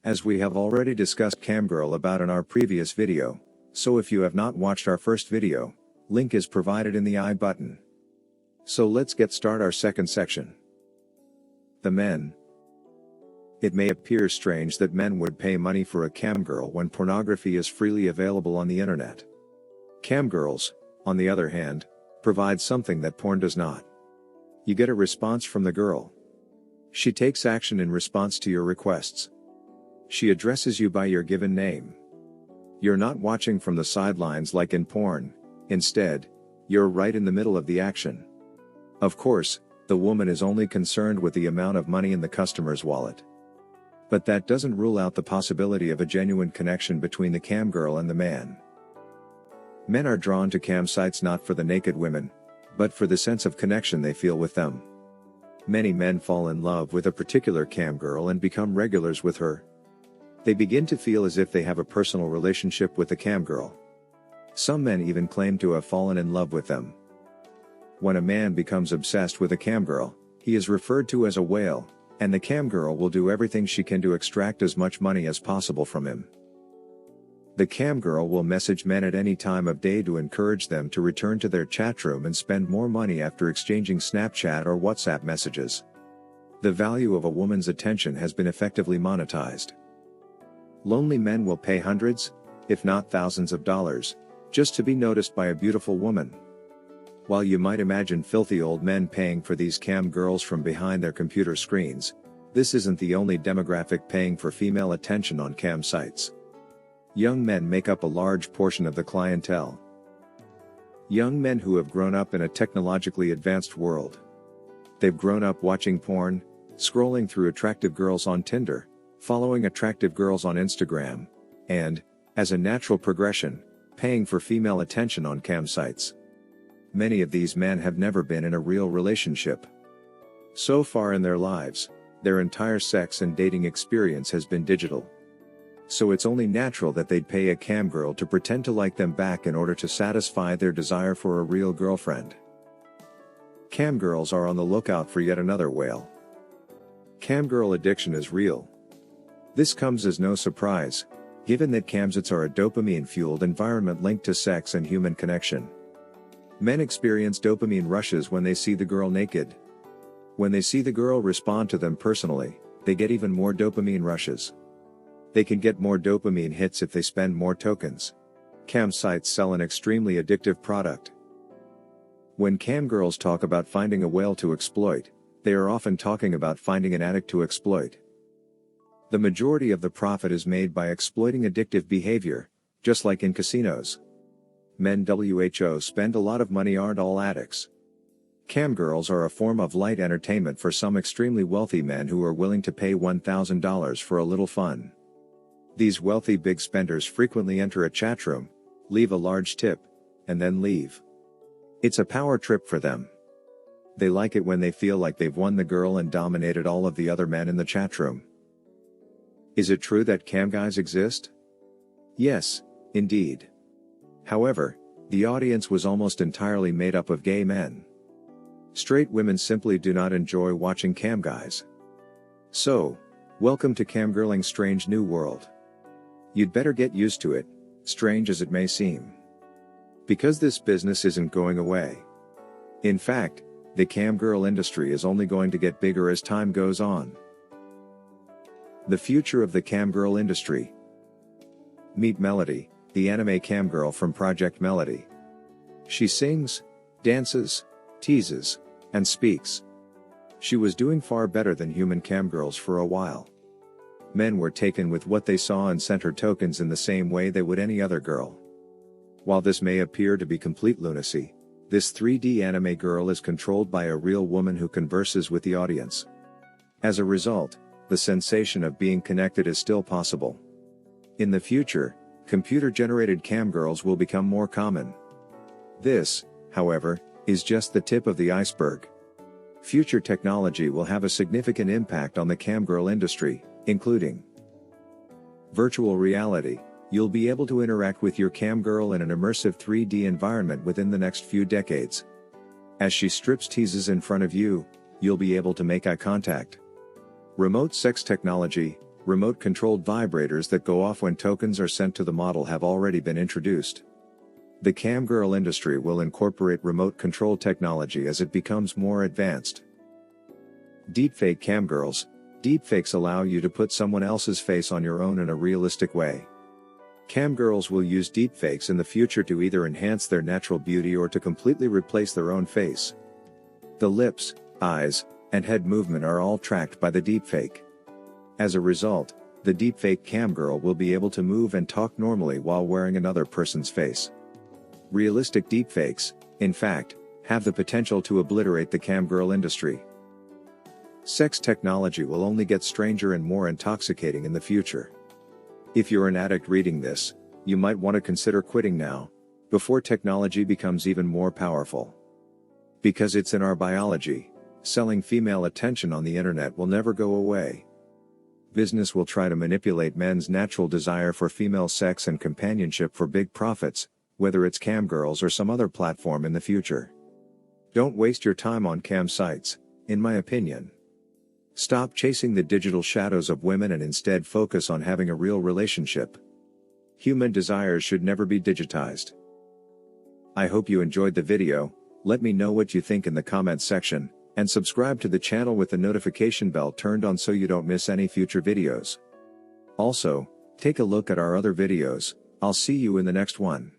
as we have already discussed CAMGIRL about in our previous video, so if you have not watched our first video, link is provided in the I button. So let's get started our second section. The men. It may appear strange that men would pay money for a CAMGIRL when pornography is freely available on the internet. CAMGIRLs, on the other hand, provide something that porn does not. You get a response from the girl. She takes action in response to your requests. She addresses you by your given name. You're not watching from the sidelines like in porn, instead, you're right in the middle of the action. Of course, the woman is only concerned with the amount of money in the customer's wallet. But that doesn't rule out the possibility of a genuine connection between the CAMGIRL and the man. Men are drawn to cam sites not for the naked women, but for the sense of connection they feel with them. Many men fall in love with a particular CAMGIRL and become regulars with her. They begin to feel as if they have a personal relationship with the CAMGIRL. Some men even claim to have fallen in love with them. When a man becomes obsessed with a CAMGIRL, he is referred to as a whale, and the CAMGIRL will do everything she can to extract as much money as possible from him. The CAMGIRL will message men at any time of day to encourage them to return to their chat room and spend more money after exchanging Snapchat or WhatsApp messages. The value of a woman's attention has been effectively monetized. Lonely men will pay hundreds, if not thousands of dollars, just to be noticed by a beautiful woman. While you might imagine filthy old men paying for these CAMGIRLs from behind their computer screens, this isn't the only demographic paying for female attention on cam sites. Young men make up a large portion of the clientele. Young men who have grown up in a technologically advanced world. They've grown up watching porn, scrolling through attractive girls on Tinder, following attractive girls on Instagram, and, as a natural progression, paying for female attention on cam sites. Many of these men have never been in a real relationship. So far in their lives, their entire sex and dating experience has been digital. So it's only natural that they'd pay a CAMGIRL to pretend to like them back in order to satisfy their desire for a real girlfriend. CAMGIRLs are on the lookout for yet another whale. CAMGIRL addiction is real. This comes as no surprise, given that camsites are a dopamine-fueled environment linked to sex and human connection. Men experience dopamine rushes when they see the girl naked. When they see the girl respond to them personally, they get even more dopamine rushes. They can get more dopamine hits if they spend more tokens. Cam sites sell an extremely addictive product. When CAMGIRLs talk about finding a whale to exploit, they are often talking about finding an addict to exploit. The majority of the profit is made by exploiting addictive behavior, just like in casinos. Men who spend a lot of money aren't all addicts. CAMGIRLs are a form of light entertainment for some extremely wealthy men who are willing to pay $1,000 for a little fun. These wealthy big spenders frequently enter a chat room, leave a large tip, and then leave. It's a power trip for them. They like it when they feel like they've won the girl and dominated all of the other men in the chat room. Is it true that cam guys exist? Yes, indeed. However, the audience was almost entirely made up of gay men. Straight women simply do not enjoy watching cam guys. So, welcome to CAMGIRLing's strange new world. You'd better get used to it, strange as it may seem. Because this business isn't going away. In fact, the CAMGIRL industry is only going to get bigger as time goes on. The future of the CAMGIRL industry. Meet Melody, the anime CAMGIRL from Project Melody. She sings, dances, teases, and speaks. She was doing far better than human CAMGIRLs for a while. Men were taken with what they saw and sent her tokens in the same way they would any other girl. While this may appear to be complete lunacy, this 3D anime girl is controlled by a real woman who converses with the audience. As a result, the sensation of being connected is still possible. In the future, computer-generated CAMGIRLs will become more common. This, however, is just the tip of the iceberg. Future technology will have a significant impact on the CAMGIRL industry, including virtual reality. You'll be able to interact with your CAMGIRL in an immersive 3D environment within the next few decades. As she strips teases in front of you, you'll be able to make eye contact. Remote sex technology. remote-controlled vibrators that go off when tokens are sent to the model have already been introduced. The CAMGIRL industry will incorporate remote control technology as it becomes more advanced. Deepfake CAMGIRLs. Deepfakes allow you to put someone else's face on your own in a realistic way. CAMGIRLs will use deepfakes in the future to either enhance their natural beauty or to completely replace their own face. The lips, eyes, and head movement are all tracked by the deepfake. As a result, the deepfake CAMGIRL will be able to move and talk normally while wearing another person's face. Realistic deepfakes, in fact, have the potential to obliterate the CAMGIRL industry. Sex technology will only get stranger and more intoxicating in the future. If you're an addict reading this, you might want to consider quitting now, before technology becomes even more powerful. Because it's in our biology, selling female attention on the internet will never go away. Business will try to manipulate men's natural desire for female sex and companionship for big profits, whether it's CAMGIRLs or some other platform in the future. Don't waste your time on cam sites, in my opinion. Stop chasing the digital shadows of women and instead focus on having a real relationship. Human desires should never be digitized. I hope you enjoyed the video. Let me know what you think in the comments section, and subscribe to the channel with the notification bell turned on so you don't miss any future videos. Also, take a look at our other videos. I'll see you in the next one.